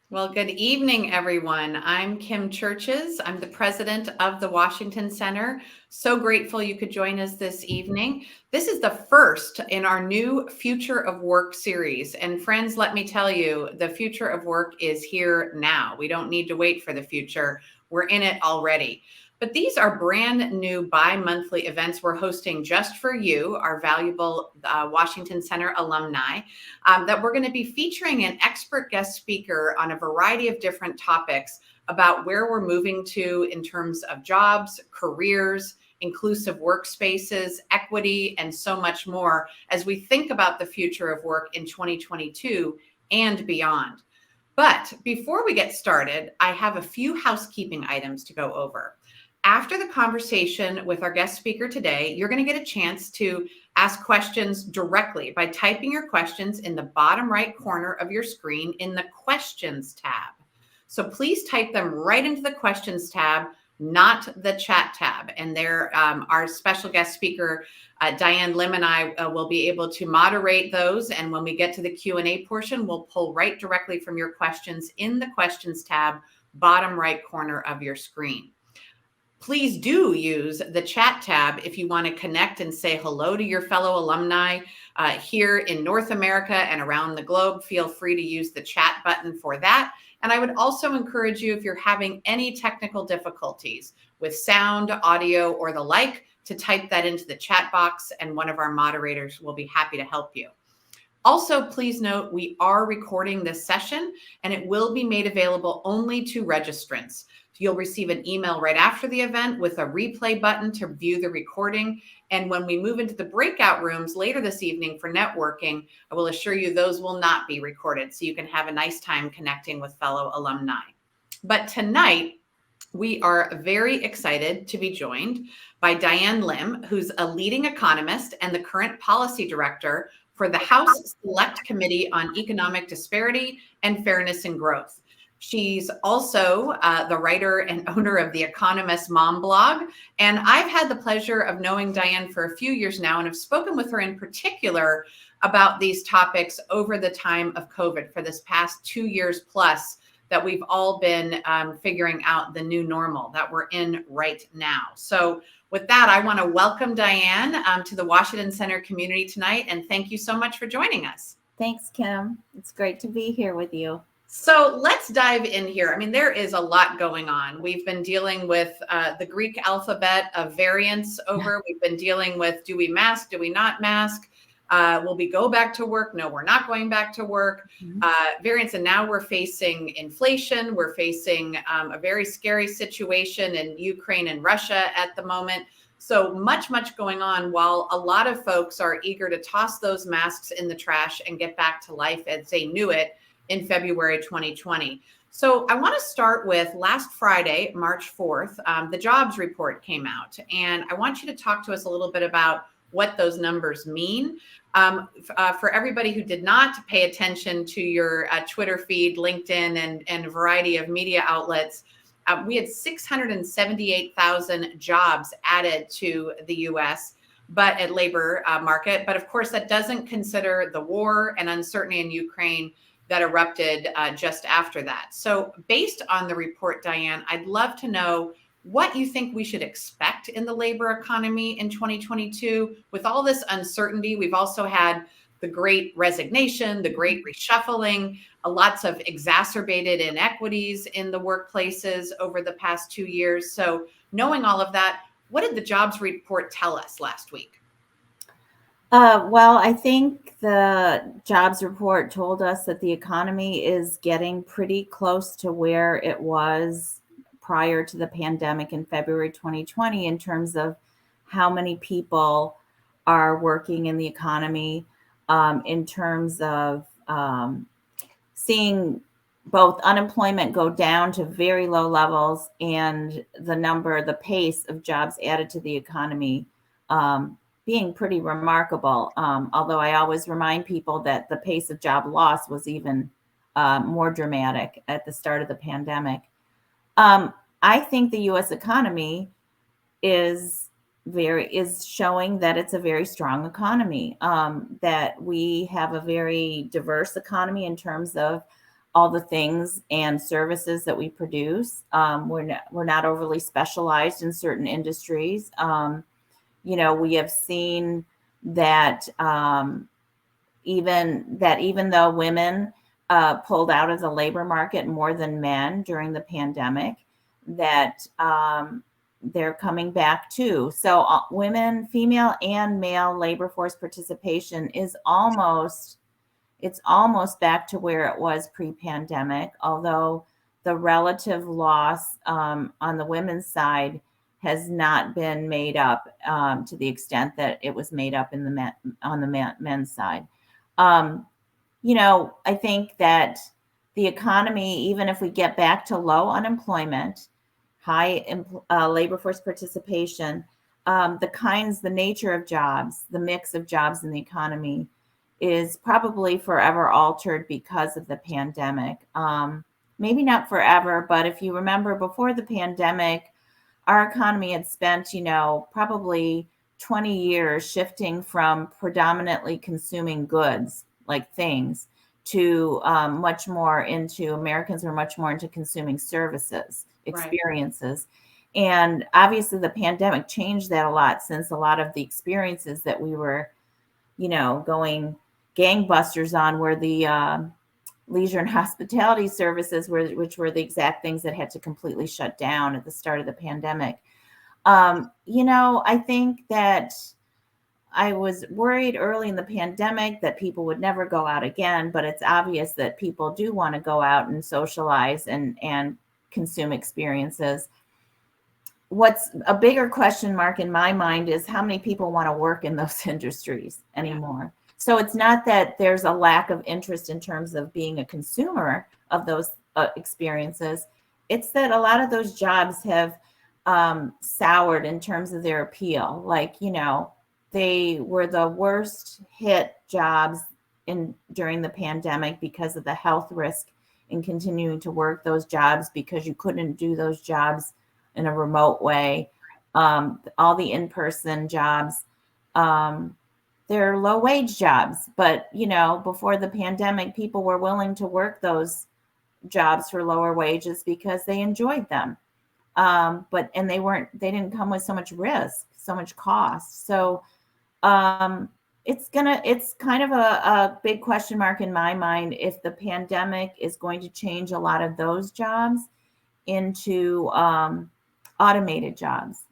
Well, good evening, everyone. I'm Kim Churches. I'm the president of the Washington Center. So grateful you could join us this evening. This is the first in our new Future of Work series. And friends, let me tell you, the future of work is here now. We don't need to wait for the future. We're in it already. But these are brand new bi-monthly events we're hosting just for you, our valuable Washington Center alumni, that we're going to be featuring an expert guest speaker on a variety of different topics about where we're moving to in terms of jobs, careers, inclusive workspaces, equity, and so much more as we think about the future of work in 2022 and beyond. But before we get started, I have a few housekeeping items to go over. After the conversation with our guest speaker today, you're going to get a chance to ask questions directly by typing your questions in the bottom right corner of your screen in the questions tab. So please type them right into the questions tab, not the chat tab. And there, our special guest speaker, Diane Lim, and I will be able to moderate those. And when we get to the Q&A portion, we'll pull right directly from your questions in the questions tab, bottom right corner of your screen. Please do use the chat tab if you want to connect and say hello to your fellow alumni here in North America and around the globe. Feel free to use the chat button for that. And I would also encourage you, if you're having any technical difficulties with sound, audio, or the like, to type that into the chat box, and one of our moderators will be happy to help you. Also, please note, we are recording this session, and it will be made available only to registrants. You'll receive an email right after the event with a replay button to view the recording. And when we move into the breakout rooms later this evening for networking, I will assure you those will not be recorded, so you can have a nice time connecting with fellow alumni. But tonight, we are very excited to be joined by Diane Lim, who's a leading economist and the current policy director for the House Select Committee on Economic Disparity and Fairness and Growth. She's also the writer and owner of the EconomistMom blog. And I've had the pleasure of knowing Diane for a few years now, and have spoken with her in particular about these topics over the time of COVID for this past 2 years plus that we've all been figuring out the new normal that we're in right now. So with that, I want to welcome Diane to the Washington Center community tonight. And thank you so much for joining us. Thanks, Kim. It's great to be here with you. So let's dive in here. I mean, there is a lot going on. We've been dealing with the Greek alphabet of variants over. We've been dealing with, do we mask? Do we not mask? Will we go back to work? No, we're not going back to work. Variants. And now we're facing inflation. We're facing a very scary situation in Ukraine and Russia at the moment. So much going on, while a lot of folks are eager to toss those masks in the trash and get back to life as they knew it in February 2020. So I want to start with last Friday, March 4th, the jobs report came out. And I want you to talk to us a little bit about what those numbers mean. For everybody who did not pay attention to your Twitter feed, LinkedIn, and a variety of media outlets, we had 678,000 jobs added to the U.S., but at labor market. But of course, that doesn't consider the war and uncertainty in Ukraine that erupted just after that. So based on the report, Diane, I'd love to know what you think we should expect in the labor economy in 2022. With all this uncertainty, we've also had the great resignation, the great reshuffling, lots of exacerbated inequities in the workplaces over the past 2 years. So knowing all of that, what did the jobs report tell us last week? Well, I think the jobs report told us that the economy is getting pretty close to where it was prior to the pandemic in February 2020 in terms of how many people are working in the economy, in terms of seeing both unemployment go down to very low levels and the pace of jobs added to the economy being pretty remarkable. Although I always remind people that the pace of job loss was even more dramatic at the start of the pandemic. I think the U.S. economy is showing that it's a very strong economy, that we have a very diverse economy in terms of all the things and services that we produce. We're not overly specialized in certain industries. We have seen that even though women pulled out of the labor market more than men during the pandemic, that they're coming back too. So women, female and male labor force participation is almost back to where it was pre-pandemic, although the relative loss on the women's side has not been made up to the extent that it was made up on the men's side. I think that the economy, even if we get back to low unemployment, high labor force participation, the nature of jobs, the mix of jobs in the economy is probably forever altered because of the pandemic. Maybe not forever, but if you remember before the pandemic, our economy had spent, probably 20 years shifting from predominantly consuming goods like things to Americans were much more into consuming services, experiences. Right. And obviously the pandemic changed that a lot, since a lot of the experiences that we were, going gangbusters on were the leisure and hospitality services, which were the exact things that had to completely shut down at the start of the pandemic. I think that I was worried early in the pandemic that people would never go out again, but it's obvious that people do want to go out and socialize and consume experiences. What's a bigger question mark in my mind is how many people want to work in those industries anymore. Yeah. So it's not that there's a lack of interest in terms of being a consumer of those experiences. It's that a lot of those jobs have soured in terms of their appeal. Like, they were the worst hit jobs during the pandemic because of the health risk in continuing to work those jobs, because you couldn't do those jobs in a remote way. All the in-person jobs, they're low wage jobs, but before the pandemic, people were willing to work those jobs for lower wages because they enjoyed them. But they didn't come with so much risk, so much cost. So it's kind of a big question mark in my mind if the pandemic is going to change a lot of those jobs into automated jobs.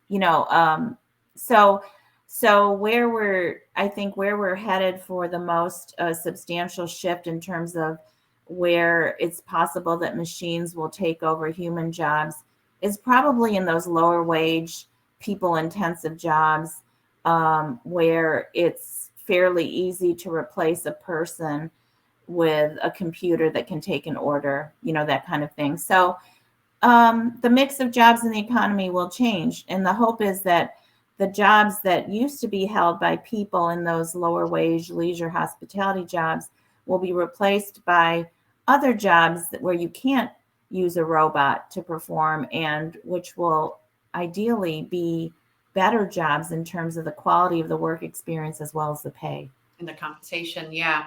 So where we're headed for the most substantial shift in terms of where it's possible that machines will take over human jobs is probably in those lower wage, people intensive jobs, where it's fairly easy to replace a person with a computer that can take an order, that kind of thing. So the mix of jobs in the economy will change. And the hope is that the jobs that used to be held by people in those lower wage leisure hospitality jobs will be replaced by other jobs where you can't use a robot to perform, and which will ideally be better jobs in terms of the quality of the work experience as well as the pay. And the compensation. Yeah.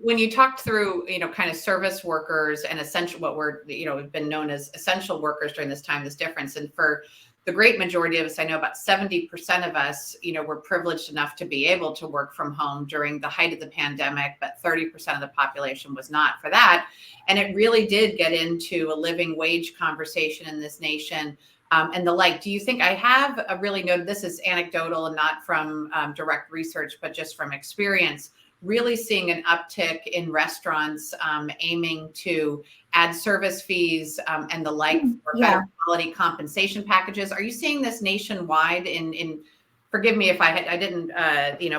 When you talked through, kind of service workers and essential, what were, have been known as essential workers during this time, this difference. And for the great majority of us, I know about 70% of us, were privileged enough to be able to work from home during the height of the pandemic, but 30% of the population was not for that. And it really did get into a living wage conversation in this nation. And the like. Do you think I have really noted, this is anecdotal and not from direct research, but just from experience, really seeing an uptick in restaurants aiming to add service fees and the like for better quality compensation packages? Are you seeing this nationwide in forgive me if I didn't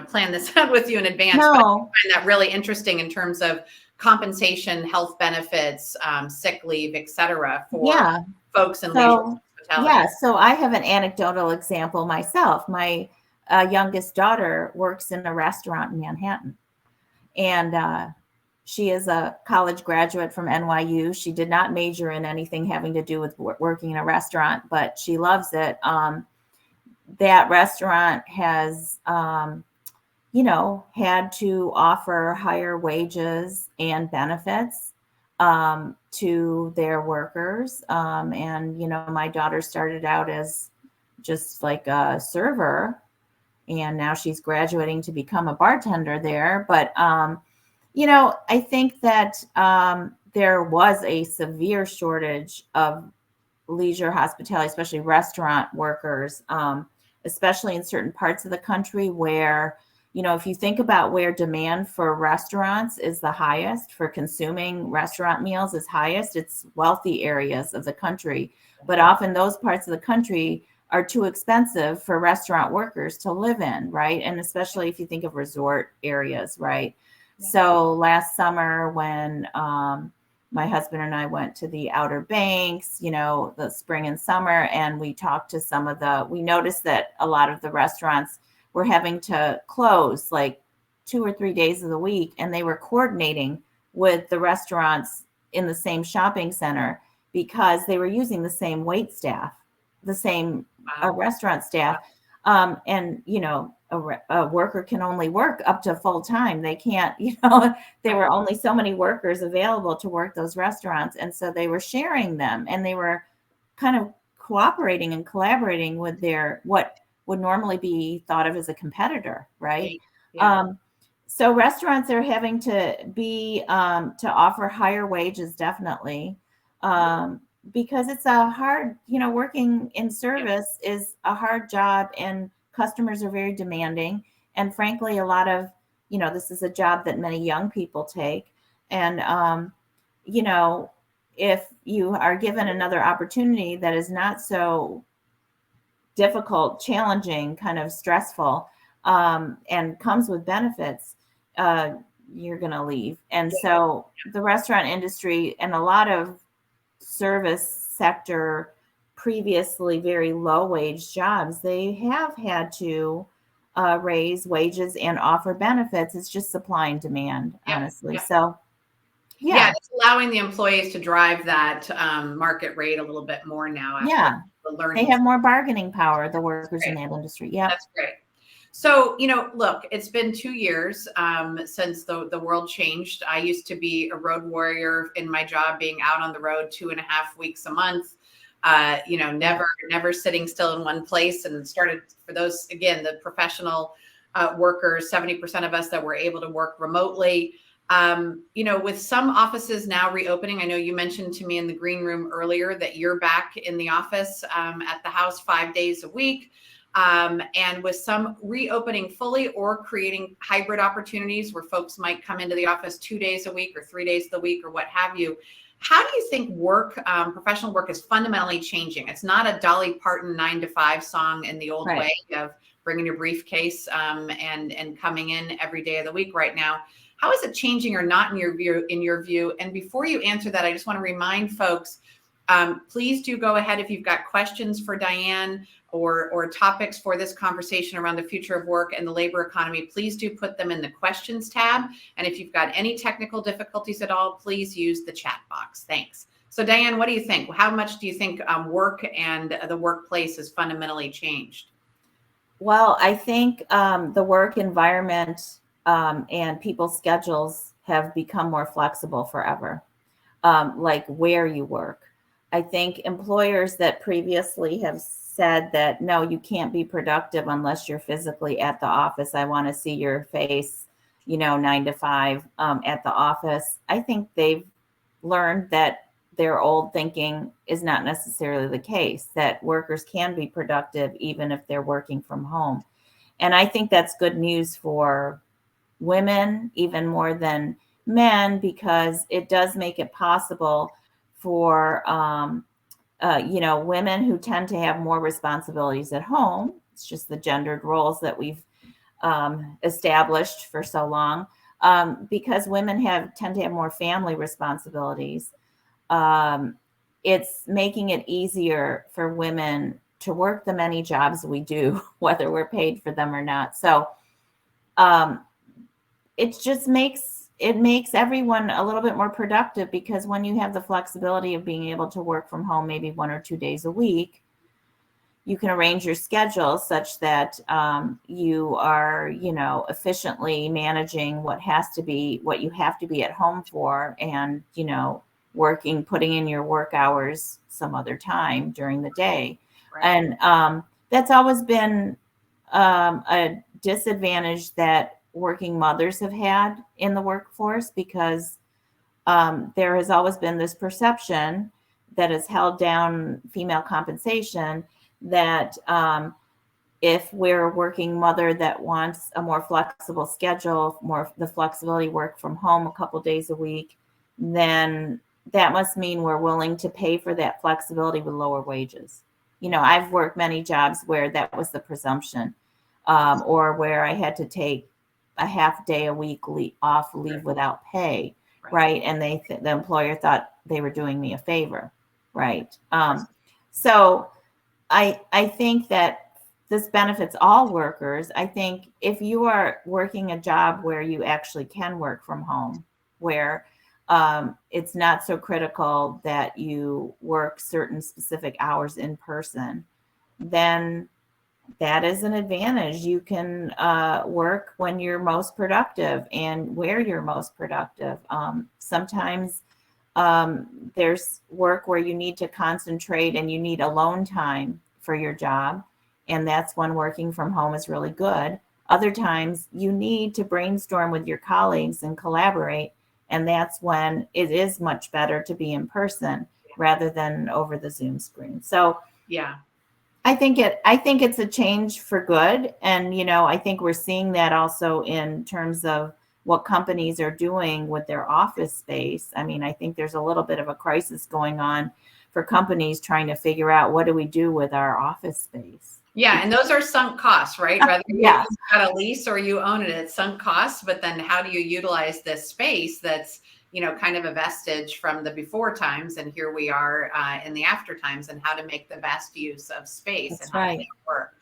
plan this out with you in advance, but I find that really interesting in terms of compensation, health benefits, sick leave, et cetera, for folks in leisure. Yeah, so I have an anecdotal example myself. My youngest daughter works in a restaurant in Manhattan, and she is a college graduate from NYU. She did not major in anything having to do with working in a restaurant, but she loves it. That restaurant has, had to offer higher wages and benefits to their workers. And, my daughter started out as just like a server, and now she's graduating to become a bartender there. But, I think that there was a severe shortage of leisure hospitality, especially restaurant workers, especially in certain parts of the country where, if you think about where demand for restaurants is the highest, for consuming restaurant meals is highest, it's wealthy areas of the country. But often those parts of the country are too expensive for restaurant workers to live in, right? And especially if you think of resort areas, right? Yeah. So last summer when my husband and I went to the Outer Banks, the spring and summer, and we talked to we noticed that a lot of the restaurants were having to close like 2 or 3 days of the week, and they were coordinating with the restaurants in the same shopping center because they were using the same wait staff, the same restaurant staff. And, a worker can only work up to full time. They can't, there were only so many workers available to work those restaurants. And so they were sharing them, and they were kind of cooperating and collaborating with what would normally be thought of as a competitor, right? Yeah. So restaurants are having to to offer higher wages, definitely. Because it's a hard, working in service is a hard job, and customers are very demanding. And frankly, a lot of, this is a job that many young people take. And, if you are given another opportunity that is not so difficult, challenging, kind of stressful, and comes with benefits, you're going to leave. And so the restaurant industry and a lot of service sector, previously very low wage jobs, they have had to raise wages and offer benefits. It's just supply and demand, honestly. So, it's allowing the employees to drive that market rate a little bit more now. After the learning. They have more bargaining power, the workers in that industry. Yeah, that's great. So, look, it's been 2 years since the world changed. I used to be a road warrior in my job, being out on the road 2.5 weeks a month, never sitting still in one place, and started, for those, again, the professional workers, 70% of us that were able to work remotely. With some offices now reopening, I know you mentioned to me in the green room earlier that you're back in the office at the house 5 days a week. And with some reopening fully or creating hybrid opportunities where folks might come into the office 2 days a week or 3 days of the week or what have you, how do you think professional work is fundamentally changing? It's not a Dolly Parton 9 to 5 song in the old way of bringing your briefcase and coming in every day of the week right now. How is it changing or not in your view? And before you answer that, I just want to remind folks, please do go ahead if you've got questions for Diane or topics for this conversation around the future of work and the labor economy. Please do put them in the questions tab. And if you've got any technical difficulties at all, please use the chat box. Thanks. So Diane, what do you think? How much do you think work and the workplace has fundamentally changed? Well, I think the work environment and people's schedules have become more flexible forever, like where you work. I think employers that previously have said that, no, you can't be productive unless you're physically at the office. I want to see your face, 9 to 5 at the office. I think they've learned that their old thinking is not necessarily the case, that workers can be productive even if they're working from home. And I think that's good news for women, even more than men, because it does make it possible for women who tend to have more responsibilities at home. It's just the gendered roles that we've established for so long, because women tend to have more family responsibilities. It's making it easier for women to work the many jobs we do, whether we're paid for them or not. So it just makes everyone a little bit more productive, because when you have the flexibility of being able to work from home maybe 1 or 2 days a week, you can arrange your schedule such that you are, efficiently managing what you have to be at home for, and, putting in your work hours some other time during the day. Right. And that's always been a disadvantage that working mothers have had in the workforce, because there has always been this perception that has held down female compensation, that if we're a working mother that wants a more flexible schedule, more the flexibility, work from home a couple days a week, then that must mean we're willing to pay for that flexibility with lower wages. I've worked many jobs where that was the presumption, or where I had to take a half day a week leave without pay, right? And the employer thought they were doing me a favor, right? So I think that this benefits all workers. I think if you are working a job where you actually can work from home, where it's not so critical that you work certain specific hours in person, then that is an advantage. You can work when you're most productive and where you're most productive. Sometimes there's work where you need to concentrate and you need alone time for your job, and that's when working from home is really good. Other times you need to brainstorm with your colleagues and collaborate, and that's when it is much better to be in person rather than over the Zoom screen. So yeah, I think it's a change for good. And, I think we're seeing that also in terms of what companies are doing with their office space. I mean, I think there's a little bit of a crisis going on for companies trying to figure out, what do we do with our office space? Yeah, and those are sunk costs, right? Whether you've got a lease or you own it, it's sunk costs. But then how do you utilize this space that's, kind of a vestige from the before times, and here we are in the after times, and how to make the best use of space. That's and how right. to make it work.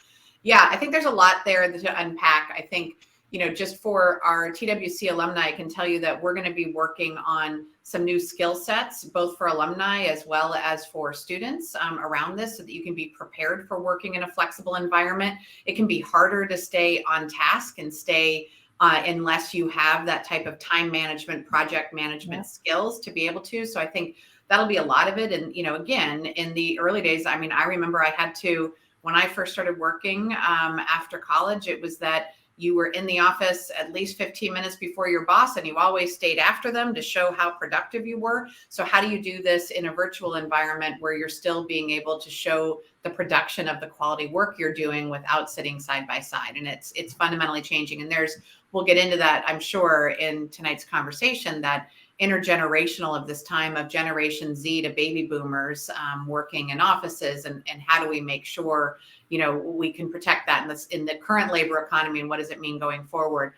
Yeah, I think there's a lot there to unpack. I think, just for our TWC alumni, I can tell you that we're going to be working on some new skill sets, both for alumni as well as for students around this, so that you can be prepared for working in a flexible environment. It can be harder to stay on task and stay unless you have that type of time management, project management skills to be able to. So I think that'll be a lot of it. And, again, in the early days, I mean, I remember I had to, when I first started working after college, it was that you were in the office at least 15 minutes before your boss, and you always stayed after them to show how productive you were. So how do you do this in a virtual environment where you're still being able to show the production of the quality work you're doing without sitting side by side? And it's fundamentally changing. And we'll get into that, I'm sure, in tonight's conversation, that intergenerational of this time of Generation Z to baby boomers working in offices, and how do we make sure, we can protect that in the current labor economy, and what does it mean going forward?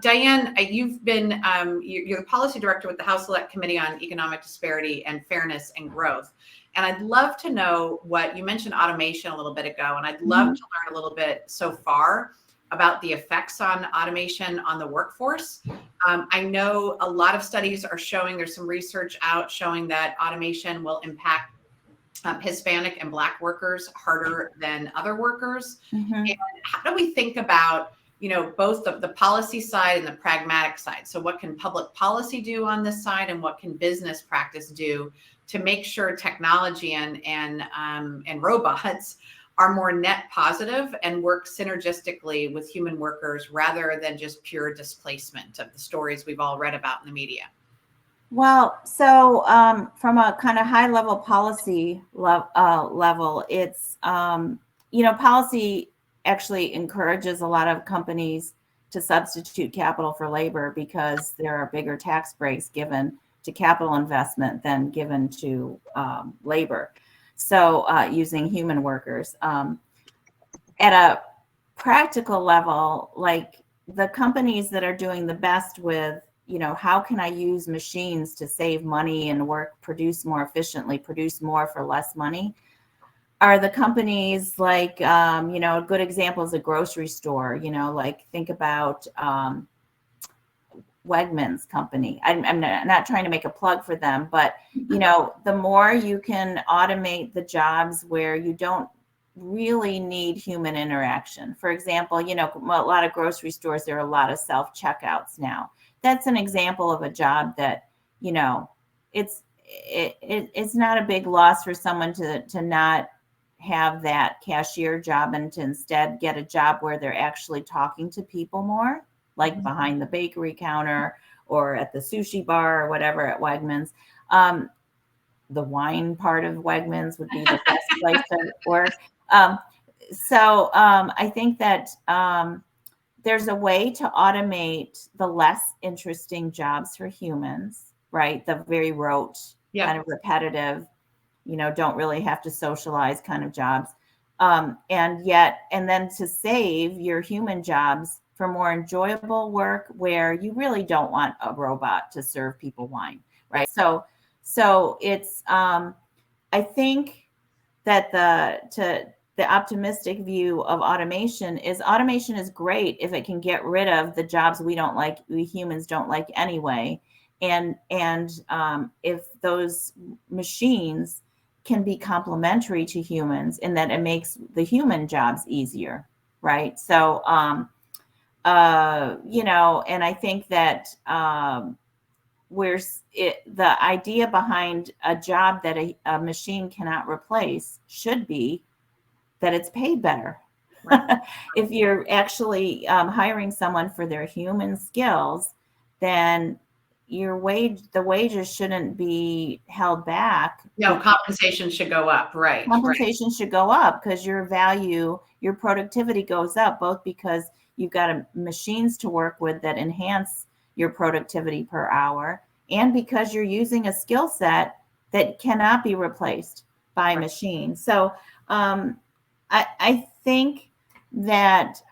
Diane, you've been, you're the policy director with the House Select Committee on Economic Disparity and Fairness and Growth. And I'd love to know what you mentioned, automation a little bit ago, and I'd love to learn a little bit so far about the effects on automation on the workforce. I know a lot of studies are showing, there's some research out showing that automation will impact Hispanic and Black workers harder than other workers. And how do we think about, both the policy side and the pragmatic side? So what can public policy do on this side, and what can business practice do to make sure technology and robots are more net positive and work synergistically with human workers, rather than just pure displacement of the stories we've all read about in the media? Well, so from a kind of high level policy level, it's, policy actually encourages a lot of companies to substitute capital for labor, because there are bigger tax breaks given to capital investment than given to labor. So using human workers. At a practical level, like the companies that are doing the best with, how can I use machines to save money and produce more efficiently, produce more for less money, are the companies like, a good example is a grocery store, like think about Wegmans company. I'm not trying to make a plug for them, but the more you can automate the jobs where you don't really need human interaction. For example, a lot of grocery stores, there are a lot of self-checkouts now. That's an example of a job that, it's not a big loss for someone to not have that cashier job and to instead get a job where they're actually talking to people more, like behind the bakery counter or at the sushi bar or whatever at Wegmans. The wine part of Wegmans would be the best place to work. I think that there's a way to automate the less interesting jobs for humans, right? The very rote, kind of repetitive, don't really have to socialize kind of jobs. And then to save your human jobs for more enjoyable work where you really don't want a robot to serve people wine, right? So it's, I think that the optimistic view of automation is great if it can get rid of the jobs we humans don't like anyway. And if those machines can be complementary to humans in that it makes the human jobs easier, right? So, and I think that the idea behind a job that a machine cannot replace should be that it's paid better. Right. If you're actually hiring someone for their human skills, then the wages shouldn't be held back. No, compensation should go up, right? Compensation should go up because your productivity goes up, both because you've got machines to work with that enhance your productivity per hour, and because you're using a skill set that cannot be replaced by machine. So I think that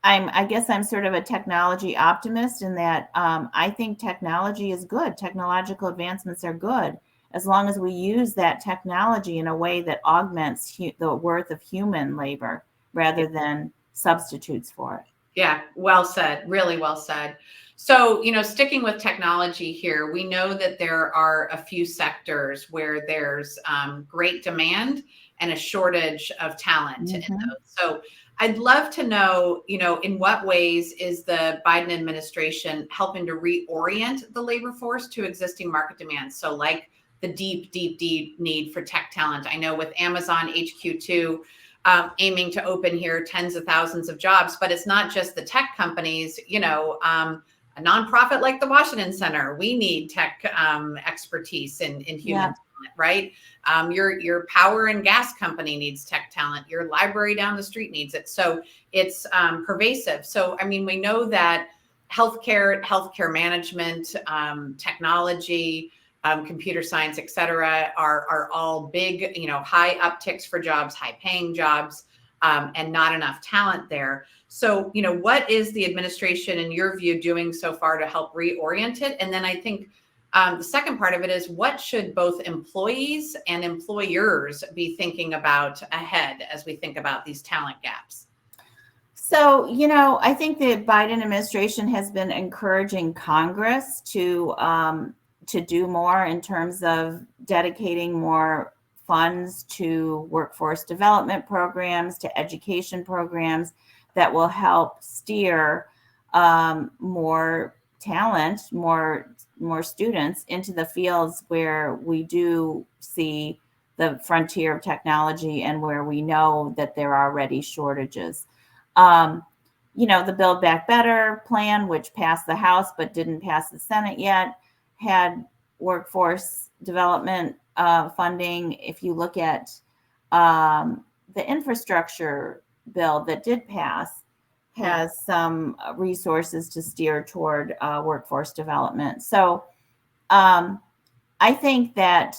I guess I'm sort of a technology optimist in that I think technology is good. Technological advancements are good as long as we use that technology in a way that augments the worth of human labor rather than substitutes for it. Yeah, well said. Really well said. So, sticking with technology here, we know that there are a few sectors where there's great demand and a shortage of talent in those. So I'd love to know, in what ways is the Biden administration helping to reorient the labor force to existing market demands? So like the deep, deep, deep need for tech talent. I know with Amazon HQ2, aiming to open here tens of thousands of jobs, but it's not just the tech companies, a nonprofit like the Washington Center, we need tech expertise in human talent, right? Your power and gas company needs tech talent. Your library down the street needs it. So it's pervasive. So, I mean, we know that healthcare management, technology, computer science, et cetera, are all big, high upticks for jobs, high paying jobs, and not enough talent there. So, what is the administration, in your view, doing so far to help reorient it? And then I think the second part of it is, what should both employees and employers be thinking about ahead as we think about these talent gaps? So, I think the Biden administration has been encouraging Congress to do more in terms of dedicating more funds to workforce development programs, to education programs that will help steer more talent, more students into the fields where we do see the frontier of technology and where we know that there are already shortages. The Build Back Better plan, which passed the House but didn't pass the Senate yet, had workforce development funding. If you look at the infrastructure bill that did pass, has some resources to steer toward workforce development. So I think that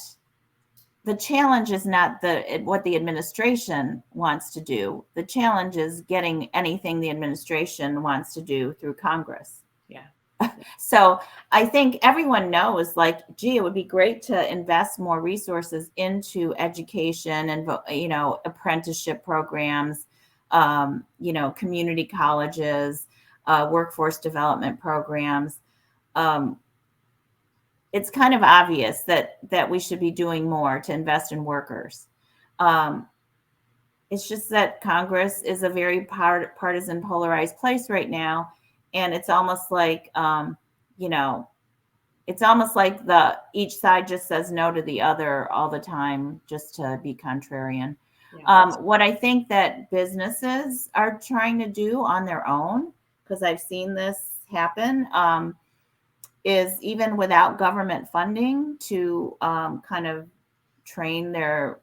the challenge is not what the administration wants to do. The challenge is getting anything the administration wants to do through Congress. Yeah. So I think everyone knows, it would be great to invest more resources into education and, apprenticeship programs, community colleges, workforce development programs. It's kind of obvious that we should be doing more to invest in workers. It's just that Congress is a very partisan, polarized place right now, and it's almost like, you know, it's almost like each side just says no to the other all the time, just to be contrarian. Yeah. What I think that businesses are trying to do on their own, because I've seen this happen, is even without government funding to kind of train their,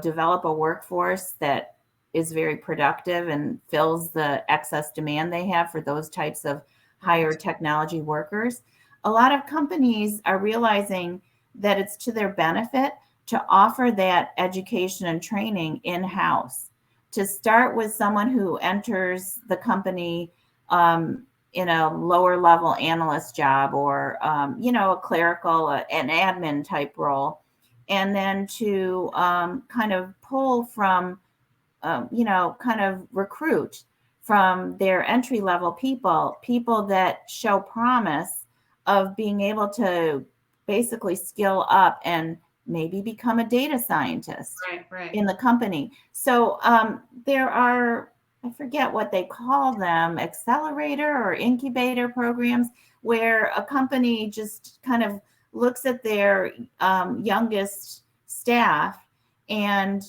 develop a workforce that is very productive and fills the excess demand they have for those types of higher technology workers. A lot of companies are realizing that it's to their benefit to offer that education and training in-house, to start with someone who enters the company in a lower level analyst job, or a clerical, an admin type role, and then to kind of pull from, kind of recruit from their entry level people that show promise of being able to basically skill up and maybe become a data scientist Right. in the company. So there are, I forget what they call them, accelerator or incubator programs, where a company just kind of looks at their youngest staff and,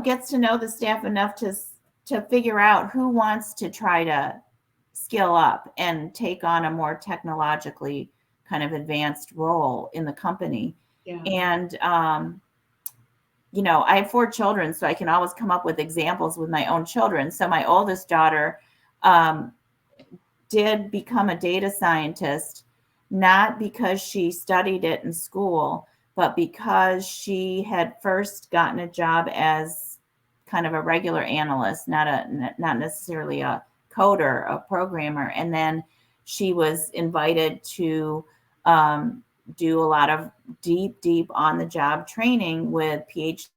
gets to know the staff enough to figure out who wants to try to skill up and take on a more technologically kind of advanced role in the company. Yeah. And I have 4 children, so I can always come up with examples with my own children. So my oldest daughter did become a data scientist, not because she studied it in school, but because she had first gotten a job as kind of a regular analyst, not necessarily a coder, a programmer. And then she was invited to do a lot of deep on the job training with PhD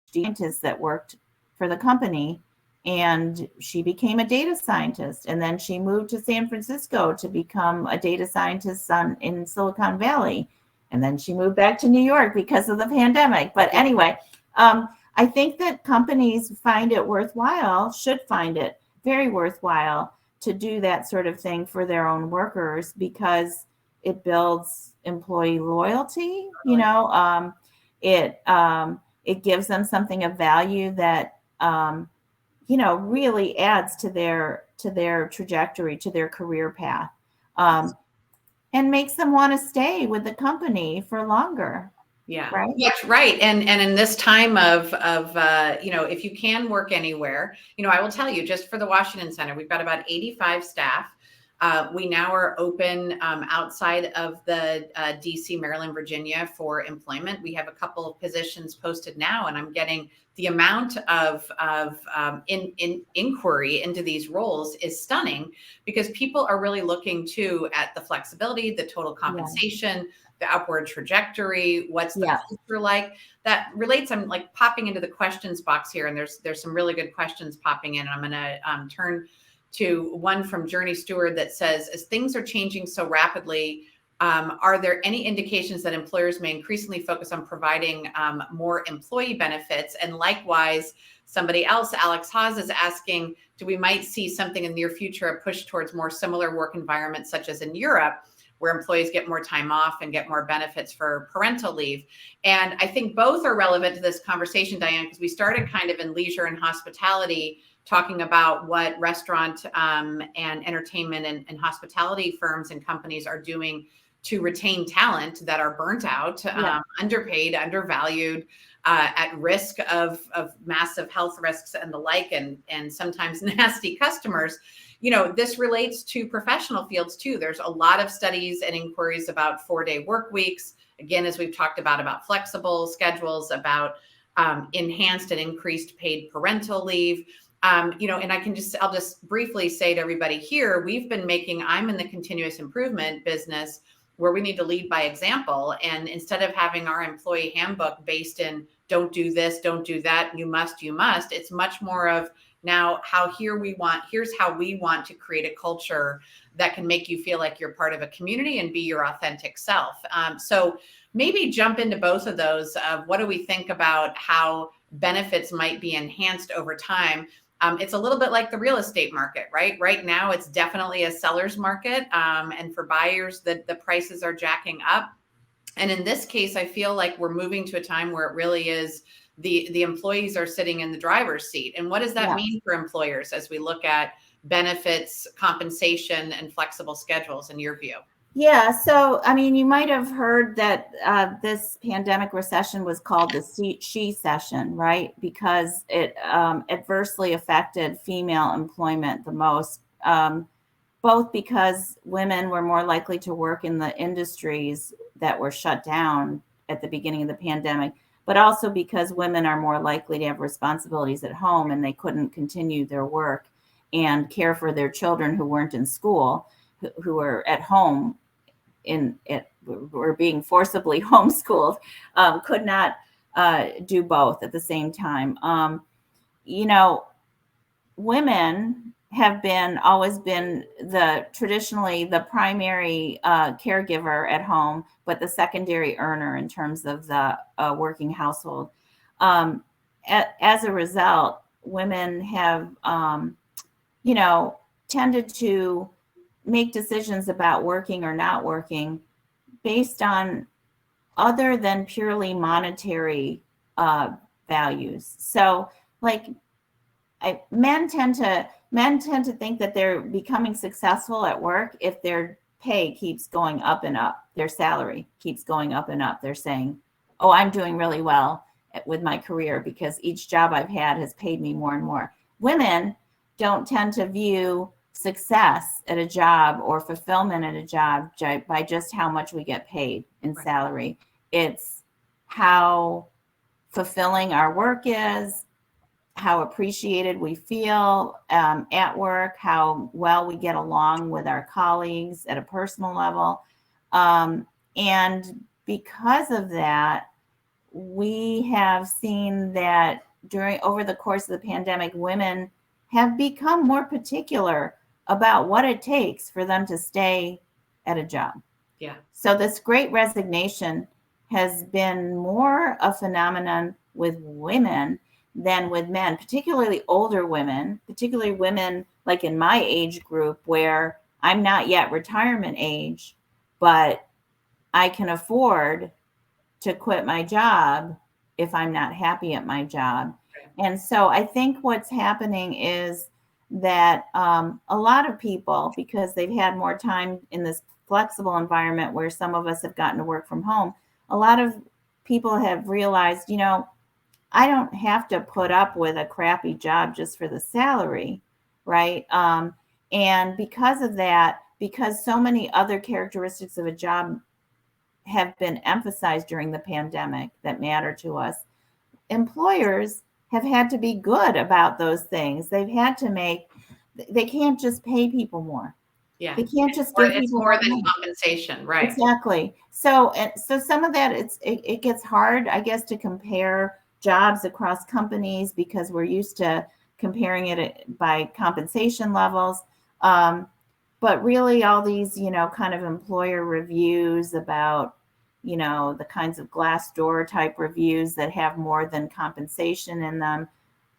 scientists that worked for the company. And she became a data scientist. And then she moved to San Francisco to become a data scientist in Silicon Valley. And then she moved back to New York because of the pandemic. But anyway, I think that companies find it worthwhile, should find it very worthwhile to do that sort of thing for their own workers, because it builds employee loyalty. It gives them something of value that really adds to their trajectory, to their career path, and makes them want to stay with the company for longer. Yeah. Right. Yes. Right. And in this time of if you can work anywhere, I will tell you, just for the Washington Center, we've got about 85 staff. We now are open outside of the DC, Maryland, Virginia for employment. We have a couple of positions posted now, and I'm getting the amount of inquiry into these roles is stunning, because people are really looking at the flexibility, the total compensation, the upward trajectory, what's the culture like. That relates. I'm like popping into the questions box here, and there's some really good questions popping in. And I'm going to turn to one from Journey Stewart that says, as things are changing so rapidly, are there any indications that employers may increasingly focus on providing more employee benefits? And likewise, somebody else, Alex Haas, is asking, do we might see something in the near future, a push towards more similar work environments, such as in Europe, where employees get more time off and get more benefits for parental leave? And I think both are relevant to this conversation, Diane, because we started kind of in leisure and hospitality, talking about what restaurant and entertainment and hospitality firms and companies are doing to retain talent that are burnt out, underpaid, undervalued, at risk of massive health risks and the like, and sometimes nasty customers. This relates to professional fields too. There's a lot of studies and inquiries about 4-day work weeks. Again, as we've talked about flexible schedules, about enhanced and increased paid parental leave. And I'll just briefly say to everybody here, I'm in the continuous improvement business, where we need to lead by example. And instead of having our employee handbook based in don't do this, don't do that, you must, it's much more of now here's how we want to create a culture that can make you feel like you're part of a community and be your authentic self. So maybe jump into both of those. What do we think about how benefits might be enhanced over time. It's a little bit like the real estate market, right? Right now, it's definitely a seller's market. And for buyers, the prices are jacking up. And in this case, I feel like we're moving to a time where it really is the employees are sitting in the driver's seat. And what does that mean for employers as we look at benefits, compensation, and flexible schedules in your view? Yeah. So, I mean, you might have heard that this pandemic recession was called the she session, right? Because it adversely affected female employment the most, both because women were more likely to work in the industries that were shut down at the beginning of the pandemic, but also because women are more likely to have responsibilities at home and they couldn't continue their work and care for their children who weren't in school, who were at home were being forcibly homeschooled, could not do both at the same time. Women have always been traditionally the primary caregiver at home, but the secondary earner in terms of the working household. As a result, women have, tended to make decisions about working or not working based on other than purely monetary values. So, like, men tend to think that they're becoming successful at work if their pay keeps going up and up, their salary keeps going up and up. They're saying, "Oh, I'm doing really well with my career because each job I've had has paid me more and more." Women don't tend to view success at a job or fulfillment at a job by just how much we get paid in salary. It's how fulfilling our work is, how appreciated we feel at work, how well we get along with our colleagues at a personal level. And because of that, we have seen that over the course of the pandemic, women have become more particular about what it takes for them to stay at a job. Yeah. So this great resignation has been more a phenomenon with women than with men, particularly older women, particularly women like in my age group where I'm not yet retirement age, but I can afford to quit my job if I'm not happy at my job. And so I think what's happening is that a lot of people, because they've had more time in this flexible environment where some of us have gotten to work from home, a lot of people have realized, I don't have to put up with a crappy job just for the salary, right? And because of that, because so many other characteristics of a job have been emphasized during the pandemic that matter to us, employers have had to be good about those things. They can't just pay people more. Yeah. They can't just give people more than compensation, right? Exactly. So some of that, it gets hard, I guess, to compare jobs across companies because we're used to comparing it by compensation levels. But really all these, kind of employer reviews about, the kinds of Glassdoor type reviews that have more than compensation in them,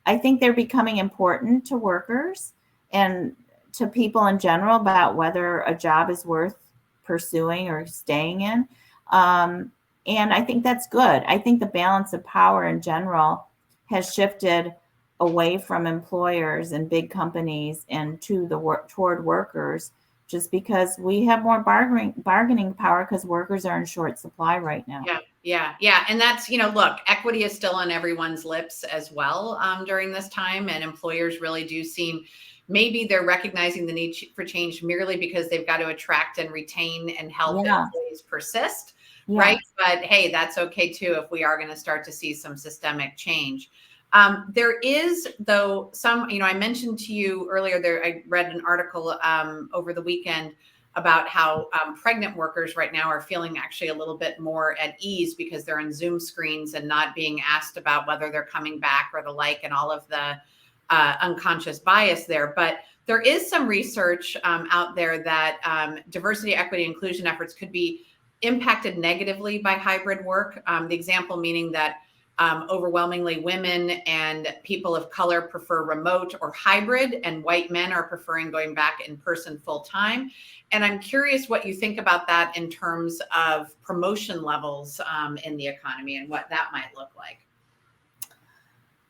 I think they're becoming important to workers and to people in general about whether a job is worth pursuing or staying in. And I think that's good. I think the balance of power in general has shifted away from employers and big companies and toward workers, just because we have more bargaining power because workers are in short supply right now. Yeah. And that's, look, equity is still on everyone's lips as well during this time. And employers really do seem, maybe they're recognizing the need for change merely because they've got to attract and retain and help employees persist, right? But hey, that's okay too if we are going to start to see some systemic change. There is, though, some, I mentioned to you earlier I read an article over the weekend about how pregnant workers right now are feeling actually a little bit more at ease because they're on Zoom screens and not being asked about whether they're coming back or the like, and all of the unconscious bias there. But there is some research out there that diversity, equity, inclusion efforts could be impacted negatively by hybrid work. The example meaning that Overwhelmingly, women and people of color prefer remote or hybrid, and white men are preferring going back in person full time. And I'm curious what you think about that in terms of promotion levels in the economy and what that might look like.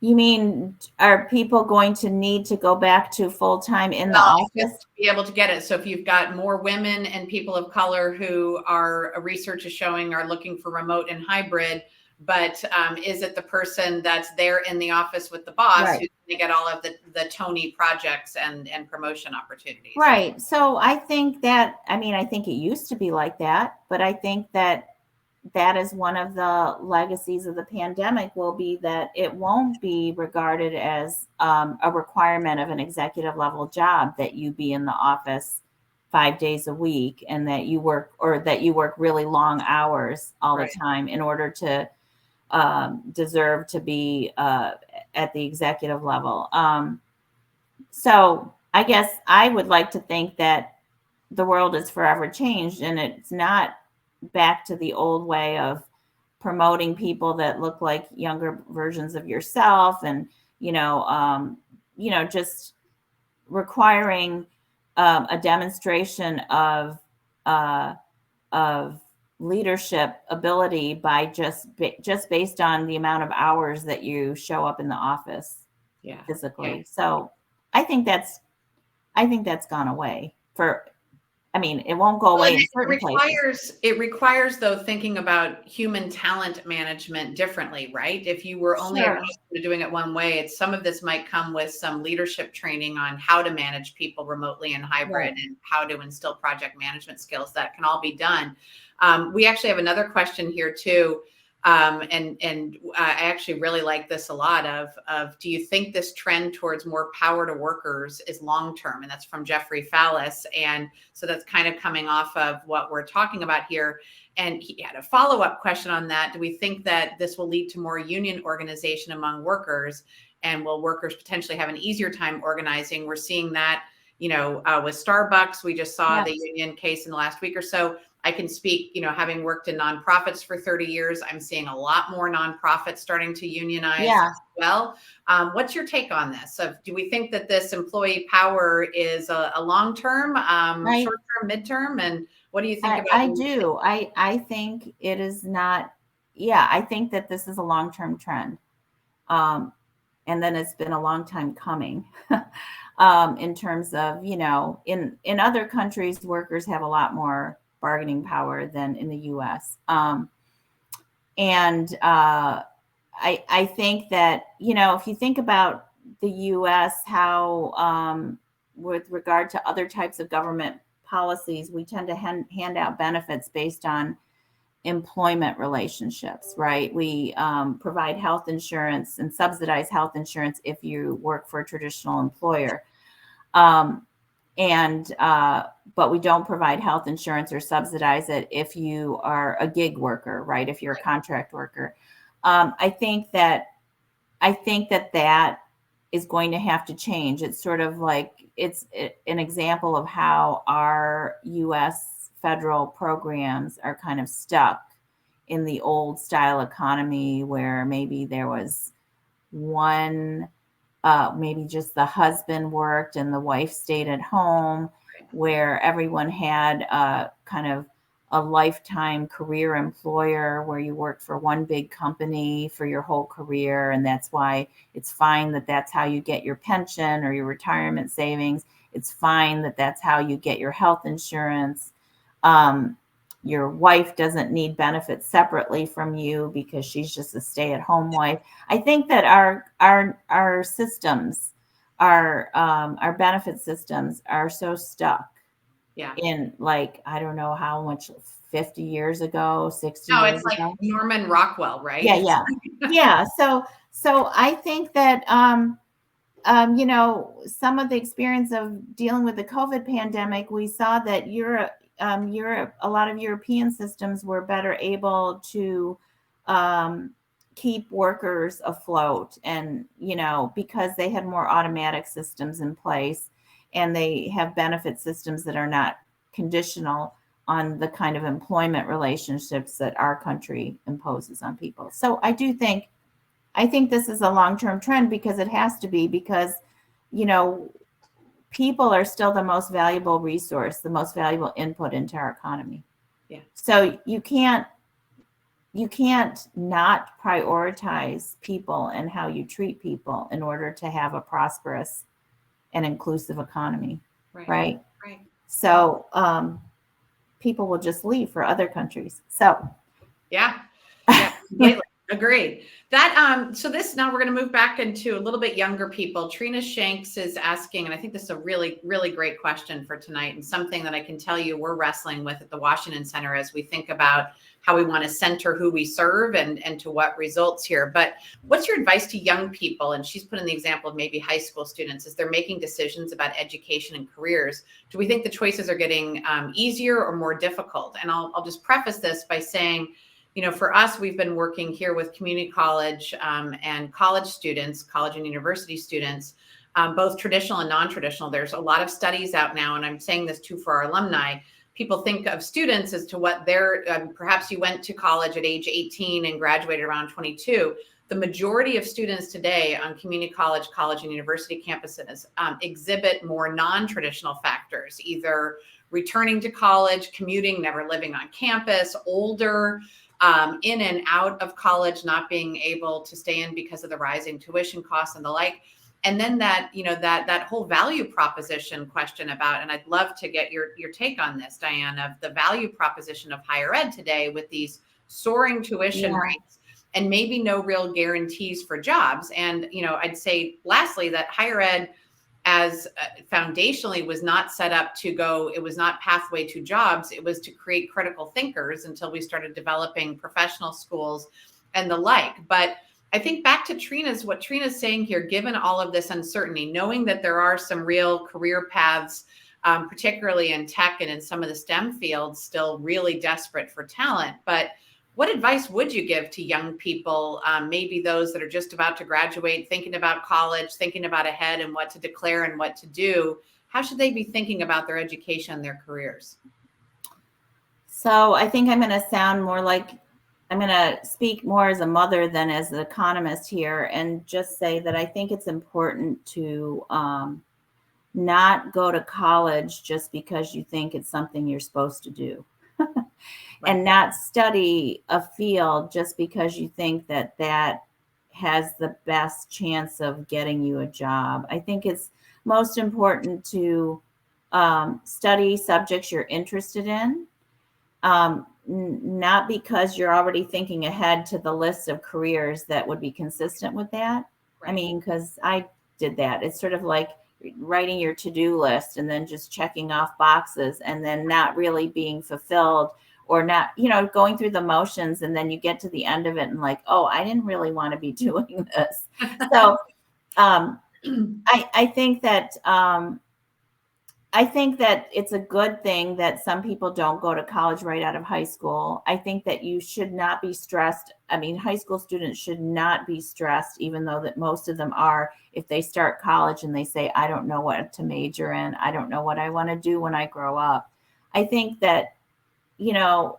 You mean, are people going to need to go back to full-time in the office? To be able to get it. So if you've got more women and people of color who are, research is showing, are looking for remote and hybrid, but is it the person that's there in the office with the boss Right. who's going to get all of the Tony projects and promotion opportunities? Right. So I think that, I mean, I think it used to be like that, but I think that that is one of the legacies of the pandemic, will be that it won't be regarded as a requirement of an executive level job that you be in the office 5 days a week, and that you work, or that you work really long hours all Right. the time in order to deserve to be at the executive level. So I guess I would like to think that the world is forever changed, and it's not back to the old way of promoting people that look like younger versions of yourself, and just requiring a demonstration uh, of leadership ability by just based on the amount of hours that you show up in the office physically. Yeah. So I think that's gone away. I mean, it won't go away in certain places. It requires, though, thinking about human talent management differently, right? If you were only Sure. accustomed to doing it one way, some of this might come with some leadership training on how to manage people remotely and hybrid, Right. and how to instill project management skills. That can all be done. We actually have another question here too. And I actually really like this a lot of do you think this trend towards more power to workers is long-term? And that's from Jeffrey Fallis. And so that's kind of coming off of what we're talking about here. And he had a follow-up question on that. Do we think that this will lead to more union organization among workers? And will workers potentially have an easier time organizing? We're seeing that, with Starbucks. We just saw the union case in the last week or so. I can speak, having worked in nonprofits for 30 years, I'm seeing a lot more nonprofits starting to unionize as well. What's your take on this? Do we think that this employee power is a long-term, short-term, midterm? And what do you think about I do. I think it is not. Yeah, I think that this is a long-term trend. And then it's been a long time coming. In terms of, in other countries, workers have a lot more bargaining power than in the US. And I think that, if you think about the US, how with regard to other types of government policies, we tend to hand out benefits based on employment relationships, right? We provide health insurance and subsidize health insurance if you work for a traditional employer. But we don't provide health insurance or subsidize it if you are a gig worker, right? If you're a contract worker. I think that that is going to have to change. It's sort of like, it's an example of how our US federal programs are kind of stuck in the old style economy, where maybe there was one, maybe just the husband worked and the wife stayed at home, where everyone had kind of a lifetime career employer, where you work for one big company for your whole career. And that's why it's fine that that's how you get your pension or your retirement savings. It's fine that that's how you get your health insurance. Your wife doesn't need benefits separately from you because she's just a stay-at-home wife. I think that our systems, our benefit systems are so stuck in, like, I don't know how much, 50 years ago, 60 years it's like ago. Norman Rockwell, right? Yeah. So I think that some of the experience of dealing with the COVID pandemic, we saw that Europe, a lot of European systems were better able to keep workers afloat, and because they had more automatic systems in place, and they have benefit systems that are not conditional on the kind of employment relationships that our country imposes on people. So I do think I think this is a long-term trend because it has to be, because, you know, people are still the most valuable resource, the most valuable input into our economy. Yeah. So you can't not prioritize people and how you treat people in order to have a prosperous and inclusive economy, right? Right. So people will just leave for other countries. So yeah, completely agreed. That so this, now we're going to move back into a little bit younger people. Trina Shanks is asking, and I think this is a really, really great question for tonight, and something that I can tell you we're wrestling with at the Washington Center as we think about how we want to center who we serve and to what results here. But what's your advice to young people? And she's put in the example of maybe high school students as they're making decisions about education and careers. Do we think the choices are getting easier or more difficult? And I'll just preface this by saying, you know, for us, we've been working here with community college and college students, college and university students, both traditional and non-traditional. There's a lot of studies out now, and I'm saying this too for our alumni. People think of students as to what they're, perhaps you went to college at age 18 and graduated around 22. The majority of students today on community college, and university campuses exhibit more non-traditional factors, either returning to college, commuting, never living on campus, older, in and out of college, not being able to stay in because of the rising tuition costs and the like. And then that, you know, that whole value proposition question about, and I'd love to get your take on this, Diane, of the value proposition of higher ed today with these soaring tuition rates and maybe no real guarantees for jobs. And, you know, I'd say lastly that higher ed as foundationally was not set up to go, it was not pathway to jobs. It was to create critical thinkers until we started developing professional schools and the like. But I think back to what Trina's saying here, given all of this uncertainty, knowing that there are some real career paths, particularly in tech and in some of the STEM fields, still really desperate for talent. But what advice would you give to young people, maybe those that are just about to graduate, thinking about college, thinking about ahead and what to declare and what to do? How should they be thinking about their education and their careers? So I think I'm going to sound more like, I'm going to speak more as a mother than as an economist here, and just say that I think it's important to not go to college just because you think it's something you're supposed to do. And not study a field just because you think that that has the best chance of getting you a job. I think it's most important to study subjects you're interested in, not because you're already thinking ahead to the list of careers that would be consistent with that. I mean, because I did that. It's sort of like writing your to-do list and then just checking off boxes and then not really being fulfilled, or not, you know, going through the motions, and then you get to the end of it and like, oh, I didn't really want to be doing this. So I think that it's a good thing that some people don't go to college right out of high school. I think that you should not be stressed. I mean, high school students should not be stressed, even though that most of them are, if they start college and they say, I don't know what to major in. I don't know what I want to do when I grow up. I think that, you know,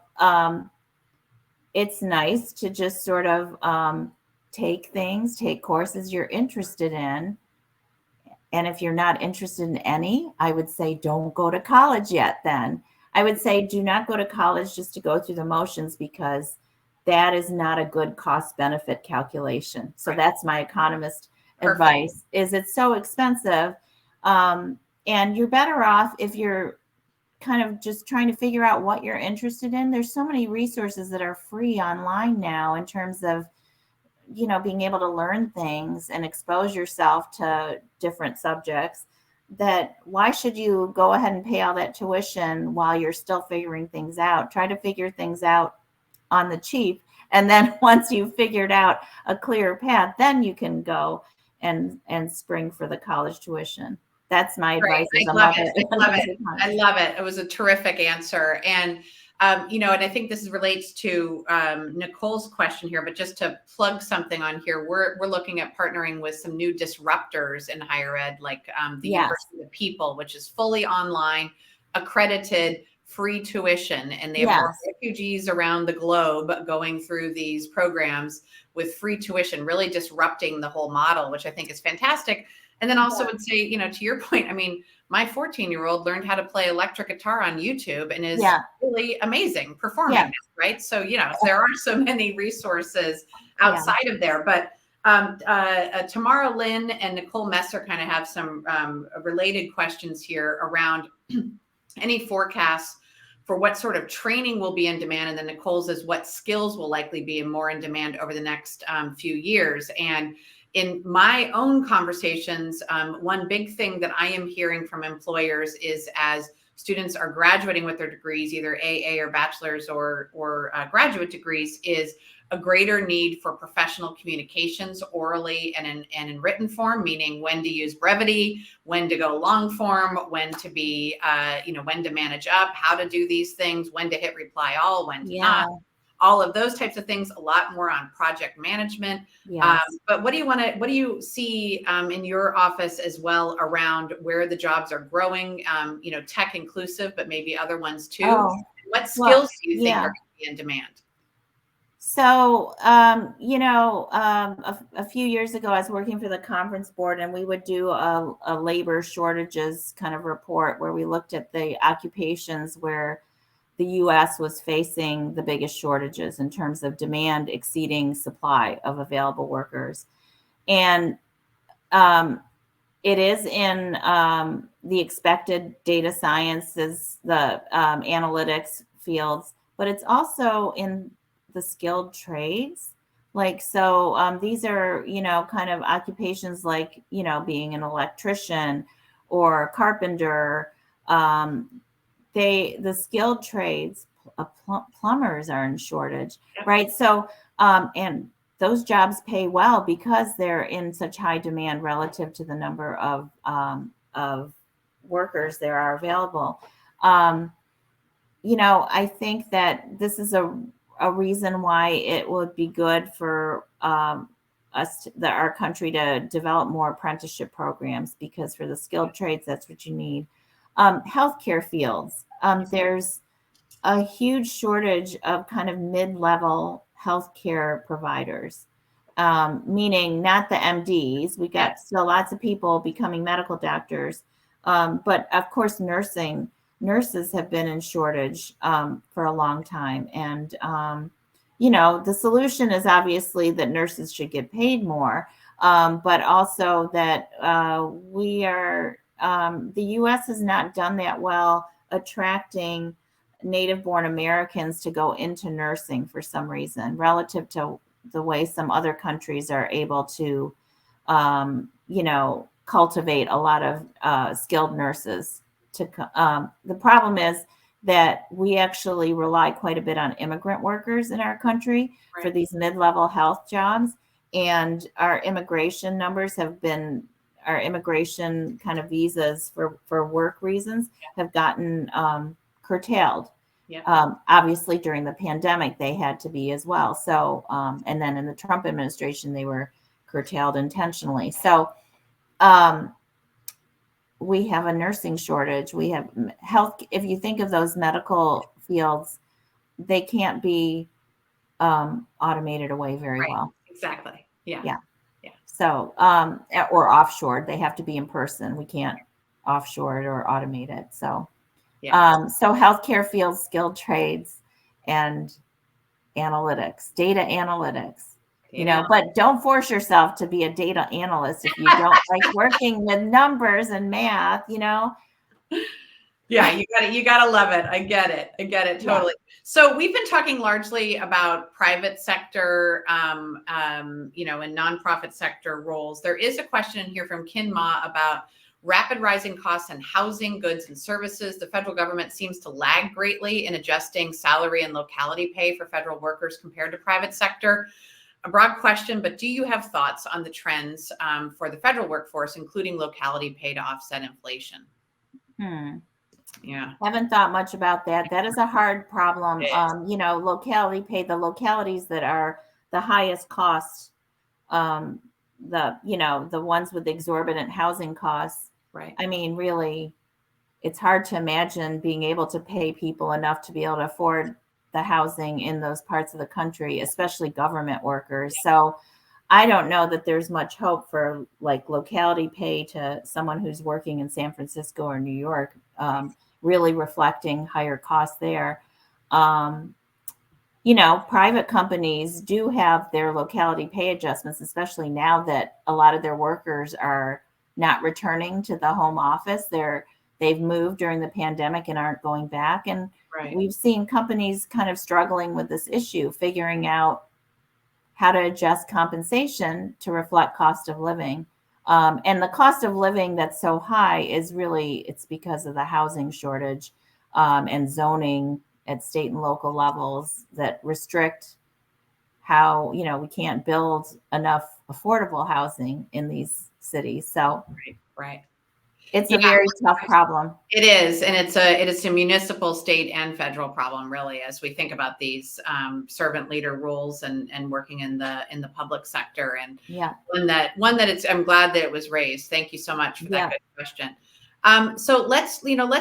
it's nice to just sort of take courses you're interested in. And if you're not interested in any, I would say don't go to college yet then. I would say do not go to college just to go through the motions, because that is not a good cost benefit calculation. So that's my economist advice, is it's so expensive. And you're better off if you're kind of just trying to figure out what you're interested in. There's so many resources that are free online now in terms of, you know, being able to learn things and expose yourself to different subjects, that why should you go ahead and pay all that tuition while you're still figuring things out? Try to figure things out on the cheap. And then once you've figured out a clear path, then you can go and spring for the college tuition. That's my advice as a mother. I love it. It was a terrific answer. And, you know, and I think this relates to Nicole's question here, but just to plug something on here, we're looking at partnering with some new disruptors in higher ed, like the University of the People, which is fully online, accredited, free tuition, and they have more refugees around the globe going through these programs with free tuition, really disrupting the whole model, which I think is fantastic. And then also would say, to your point, I mean, my 14-year-old learned how to play electric guitar on YouTube and is really amazing performing it, right? So, there are so many resources outside of there. But Tamara Lynn and Nicole Messer kind of have some related questions here around any forecasts for what sort of training will be in demand. And then Nicole's is what skills will likely be more in demand over the next few years. And in my own conversations, one big thing that I am hearing from employers is as students are graduating with their degrees, either AA or bachelor's or graduate degrees, is a greater need for professional communications orally and in written form, meaning when to use brevity, when to go long form, when to be, when to manage up, how to do these things, when to hit reply all, when to not. All of those types of things, a lot more on project management. But what do you see in your office as well around where the jobs are growing, tech inclusive, but maybe other ones too? What skills do you think are going to be in demand? So, a few years ago, I was working for the conference board, and we would do a labor shortages kind of report where we looked at the occupations where the U.S. was facing the biggest shortages in terms of demand exceeding supply of available workers. And it is in the expected data sciences, the analytics fields, but it's also in the skilled trades. These are, kind of occupations like, being an electrician or carpenter. The skilled trades, plumbers are in shortage, right? So, and those jobs pay well because they're in such high demand relative to the number of workers there are available. I think that this is a reason why it would be good for our country to develop more apprenticeship programs, because for the skilled trades, that's what you need. Healthcare fields. There's a huge shortage of kind of mid-level healthcare providers, meaning not the MDs. We got still lots of people becoming medical doctors, but of course, nurses have been in shortage for a long time. And, the solution is obviously that nurses should get paid more, but also that the U.S. has not done that well attracting native-born Americans to go into nursing for some reason, relative to the way some other countries are able to, cultivate a lot of skilled nurses. The problem is that we actually rely quite a bit on immigrant workers in our country for these mid-level health jobs, and our immigration numbers our immigration kind of visas for work reasons have gotten curtailed. Obviously, during the pandemic, they had to be as well. So, and then in the Trump administration, they were curtailed intentionally. So, we have a nursing shortage. We have health. If you think of those medical fields, they can't be automated away very well. Exactly. Yeah. So, or offshore, they have to be in person. We can't offshore it or automate it. So, so healthcare fields, skilled trades, and analytics, data analytics. But don't force yourself to be a data analyst if you don't like working with numbers and math. Yeah, you gotta love it. I get it totally. So we've been talking largely about private sector, and nonprofit sector roles. There is a question here from Kin Ma about rapid rising costs in housing, goods, and services. The federal government seems to lag greatly in adjusting salary and locality pay for federal workers compared to private sector. A broad question, but do you have thoughts on the trends for the federal workforce, including locality pay to offset inflation? Yeah. Haven't thought much about that. That is a hard problem. Locality pay, the localities that are the highest cost, the ones with exorbitant housing costs. Right. I mean, really, it's hard to imagine being able to pay people enough to be able to afford the housing in those parts of the country, especially government workers. So I don't know that there's much hope for like locality pay to someone who's working in San Francisco or New York, really reflecting higher costs there. Um, Private companies do have their locality pay adjustments, especially now that a lot of their workers are not returning to the home office. They've moved during the pandemic and aren't going back. And Right. we've seen companies kind of struggling with this issue, figuring out how to adjust compensation to reflect cost of living. And the cost of living that's so high is really, it's because of the housing shortage and zoning at state and local levels that restrict how, we can't build enough affordable housing in these cities. So Right. it's Yeah, a very tough problem. it is, and it is a municipal, state, and federal problem, really, as we think about these servant leader rules and working in the public sector. And Yeah. one that it's. I'm glad that it was raised. Thank you so much for that good question. So let's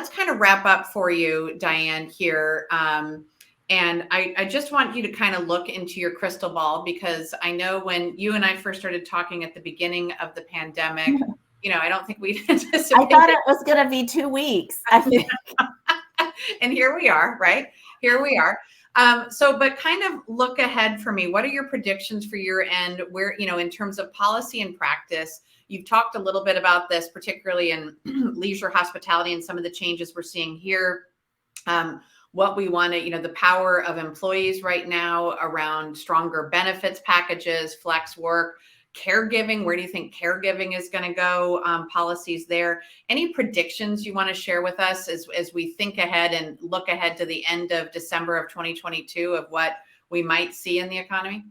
kind of wrap up for you, Diane, here. And I just want you to kind of look into your crystal ball, because I know when you and I first started talking at the beginning of the pandemic, I don't think we anticipated. I thought it was going to be 2 weeks. I think. And here we are, right? Here we are. But kind of look ahead for me. What are your predictions for year end? Where, in terms of policy and practice, you've talked a little bit about this, particularly in leisure hospitality and some of the changes we're seeing here. What we want to, the power of employees right now around stronger benefits packages, flex work, caregiving. Where do you think caregiving is going to go? Policies there. Any predictions you want to share with us as we think ahead and look ahead to the end of December of 2022 of what we might see in the economy?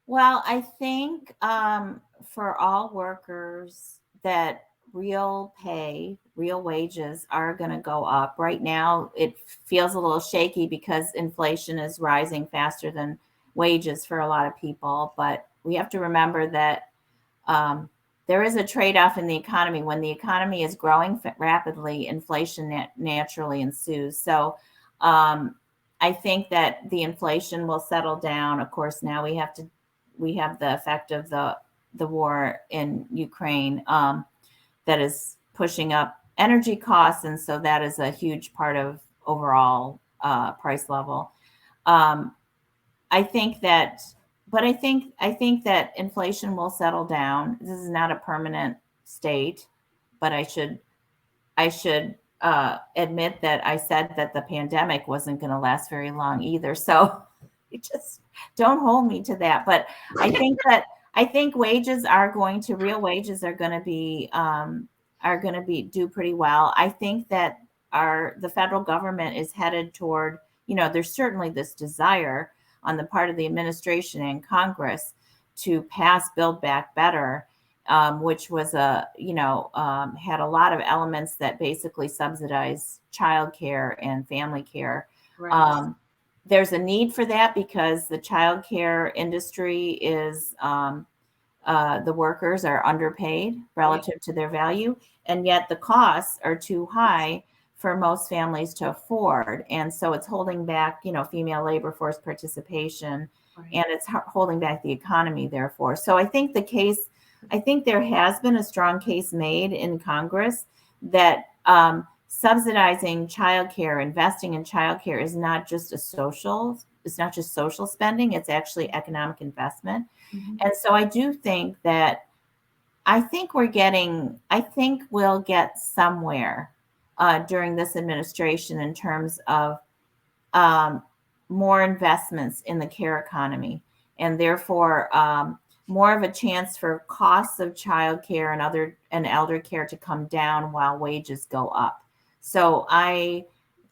Well, I think for all workers that real pay, real wages are going to go up. Right now, it feels a little shaky because inflation is rising faster than wages for a lot of people. But we have to remember that there is a trade-off in the economy. When the economy is growing rapidly, inflation naturally ensues. So I think that the inflation will settle down. Of course, now we have the effect of the war in Ukraine that is pushing up energy costs, and so that is a huge part of overall price level. I think that inflation will settle down. This is not a permanent state, but I should admit that I said that the pandemic wasn't going to last very long either. So just don't hold me to that. But I think wages are real wages are going to be do pretty well. I think that the federal government is headed toward, there's certainly this desire on the part of the administration and Congress to pass Build Back Better, which was had a lot of elements that basically subsidize childcare and family care. Right. There's a need for that because the childcare industry is the workers are underpaid relative to their value, and yet the costs are too high for most families to afford. And so it's holding back, female labor force participation, and it's holding back the economy, therefore. So I think there has been a strong case made in Congress that subsidizing childcare, investing in childcare is not just social spending, it's actually economic investment. Mm-hmm. And so I do think that we'll get somewhere during this administration in terms of more investments in the care economy, and therefore more of a chance for costs of childcare and elder care to come down while wages go up. So I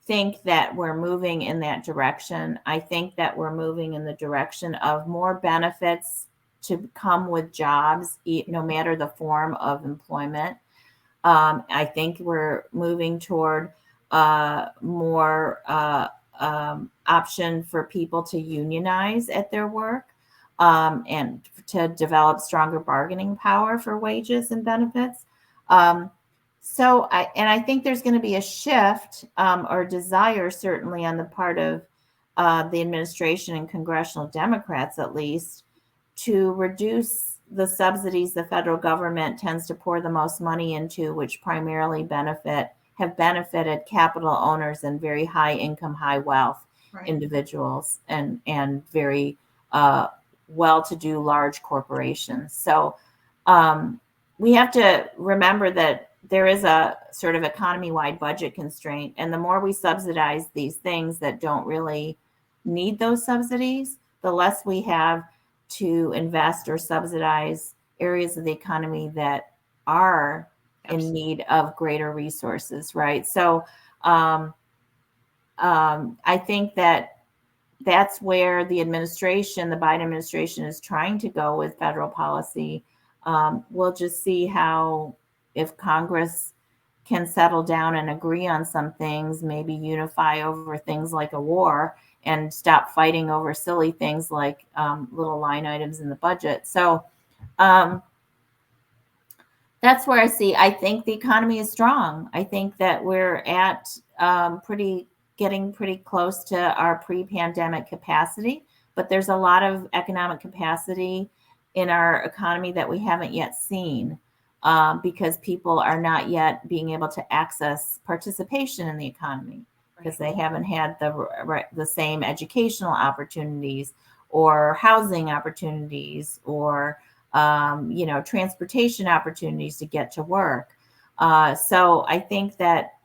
think that we're moving in that direction. I think that we're moving in the direction of more benefits to come with jobs, no matter the form of employment. I think we're moving toward more option for people to unionize at their work and to develop stronger bargaining power for wages and benefits. So I think there's going to be a shift or desire, certainly on the part of the administration and congressional Democrats, at least, to reduce the subsidies the federal government tends to pour the most money into, which primarily have benefited capital owners and very high income, high wealth individuals and very well-to-do large corporations. So we have to remember that there is a sort of economy-wide budget constraint, and the more we subsidize these things that don't really need those subsidies, the less we have to invest or subsidize areas of the economy that are in need of greater resources, right? So I think that's where the Biden administration is trying to go with federal policy. We'll just see how, if Congress can settle down and agree on some things, maybe unify over things like a war and stop fighting over silly things like little line items in the budget. So that's where I think the economy is strong. I think that we're at getting pretty close to our pre-pandemic capacity, but there's a lot of economic capacity in our economy that we haven't yet seen because people are not yet being able to access participation in the economy because they haven't had the same educational opportunities or housing opportunities or transportation opportunities to get to work. So I think that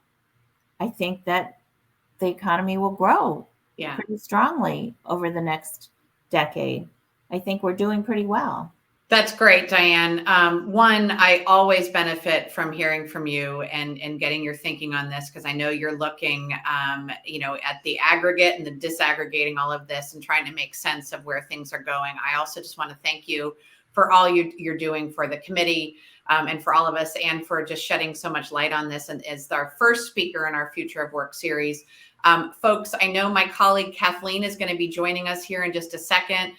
the economy will grow pretty strongly over the next decade. I think we're doing pretty well. That's great, Diane. One, I always benefit from hearing from you and getting your thinking on this because I know you're looking, at the aggregate and the disaggregating all of this and trying to make sense of where things are going. I also just want to thank you for all you're doing for the committee and for all of us and for just shedding so much light on this. And as our first speaker in our Future of Work series, folks, I know my colleague Kathleen is going to be joining us here in just a second.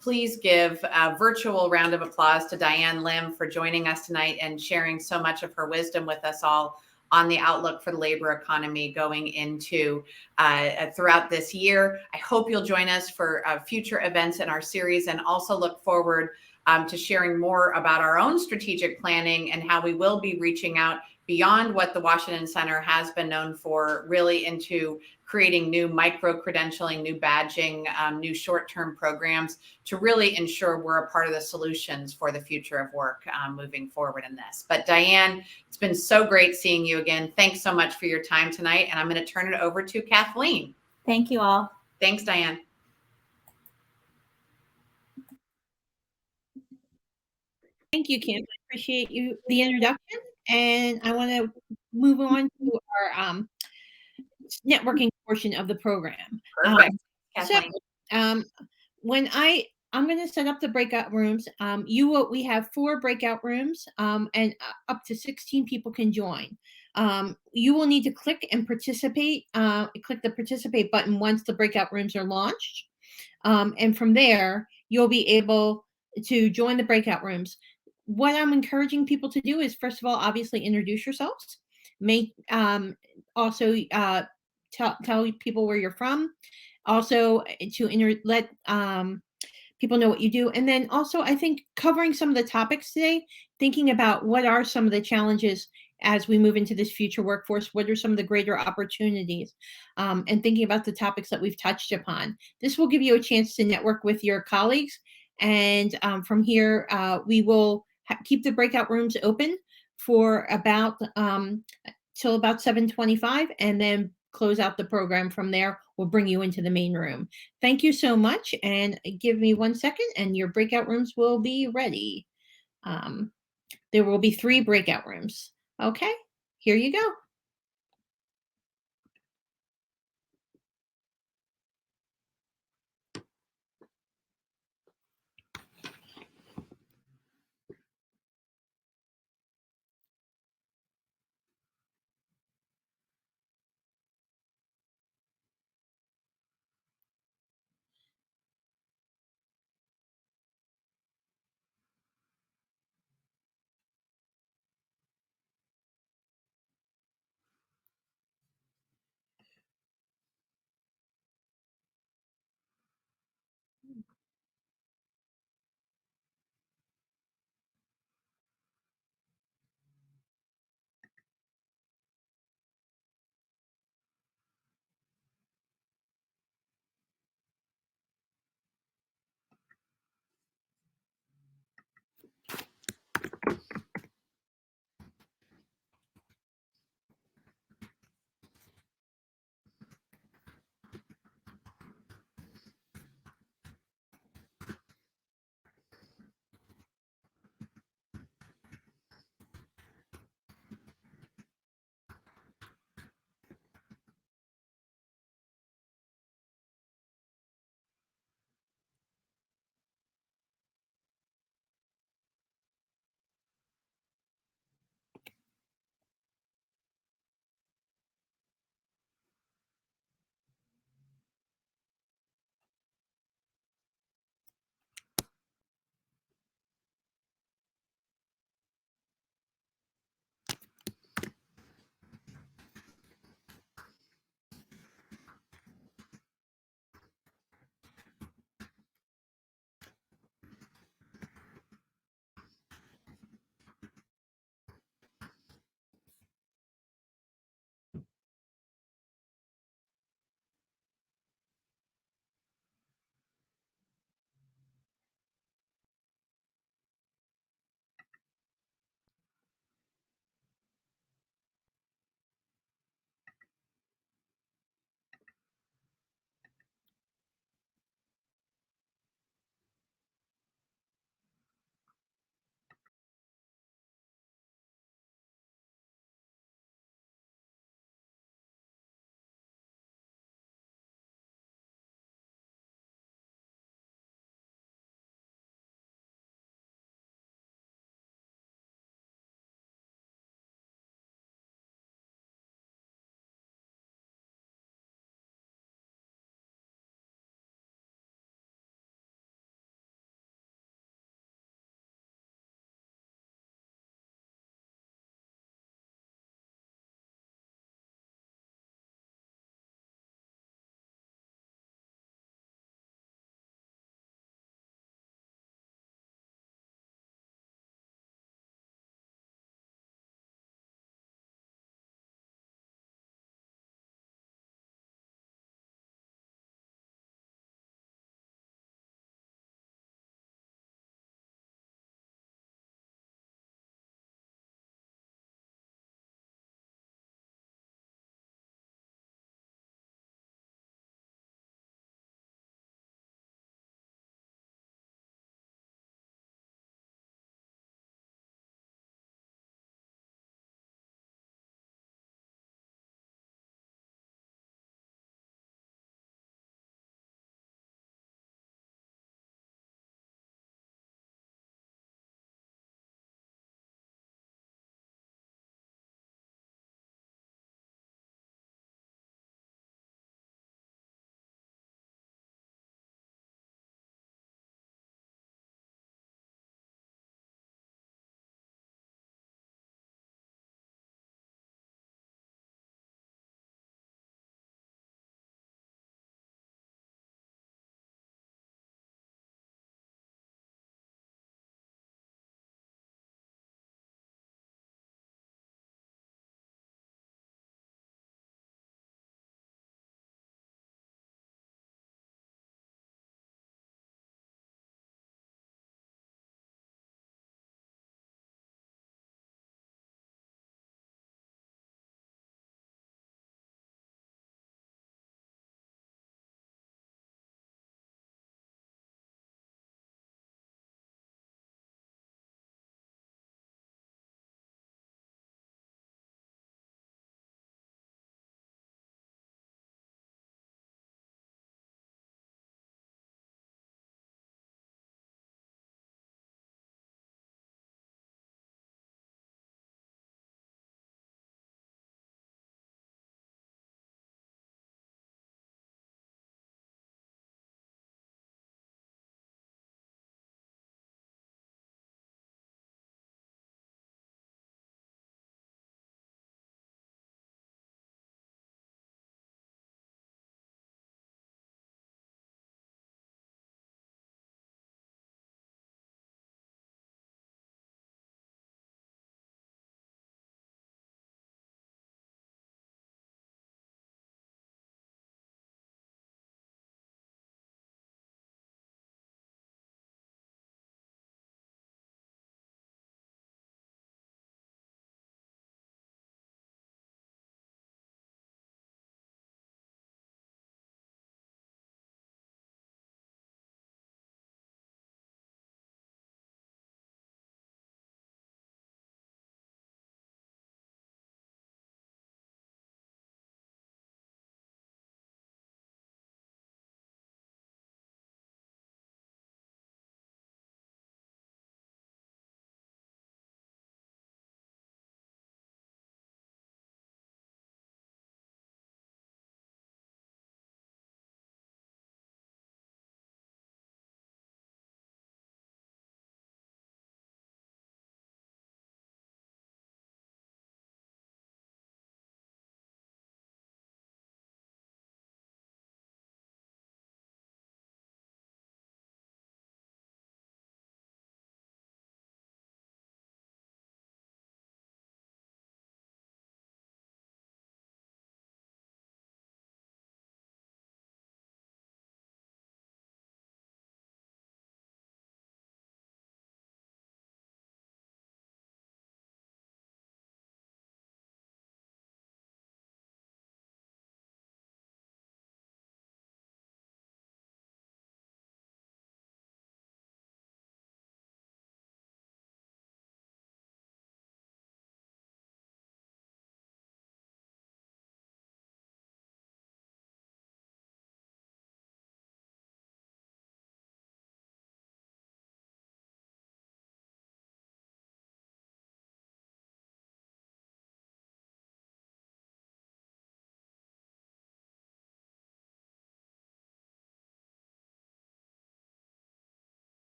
Please give a virtual round of applause to Diane Lim for joining us tonight and sharing so much of her wisdom with us all on the outlook for the labor economy going into throughout this year. I hope you'll join us for future events in our series and also look forward to sharing more about our own strategic planning and how we will be reaching out beyond what the Washington Center has been known for, really into creating new micro-credentialing, new badging, new short-term programs to really ensure we're a part of the solutions for the future of work moving forward in this. But Diane, it's been so great seeing you again. Thanks so much for your time tonight. And I'm going to turn it over to Kathleen. Thank you all. Thanks, Diane. Thank you, Kim. I appreciate the introduction. And I want to move on to our networking portion of the program. Perfect. When I'm going to set up the breakout rooms. We have 4 breakout rooms, and up to 16 people can join. You will need to click and participate. Click the participate button once the breakout rooms are launched, and from there you'll be able to join the breakout rooms. What I'm encouraging people to do is, first of all, obviously introduce yourselves. Also tell people where you're from. Also to let people know what you do. And then also, I think covering some of the topics today, thinking about what are some of the challenges as we move into this future workforce, what are some of the greater opportunities, and thinking about the topics that we've touched upon. This will give you a chance to network with your colleagues. And from here, we will keep the breakout rooms open for about till about 7:25, and then close out the program from there. We'll bring you into the main room. Thank you so much, and give me 1 second, and your breakout rooms will be ready. There will be 3 breakout rooms. Okay, here you go.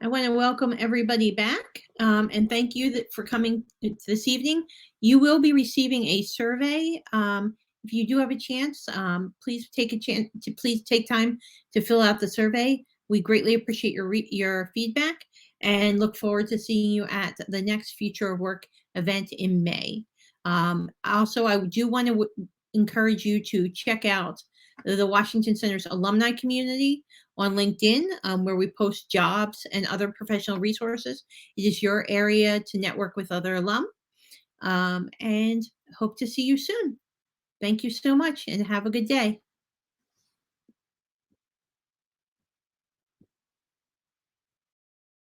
I want to welcome everybody back, and thank you for coming this evening. You will be receiving a survey. If you do have a chance, please take time to fill out the survey. We greatly appreciate your feedback and look forward to seeing you at the next Future of Work event in May. Also, I do want to encourage you to check out the Washington Center's alumni community on LinkedIn, where we post jobs and other professional resources. It is your area to network with other alum, and hope to see you soon. Thank you so much and have a good day.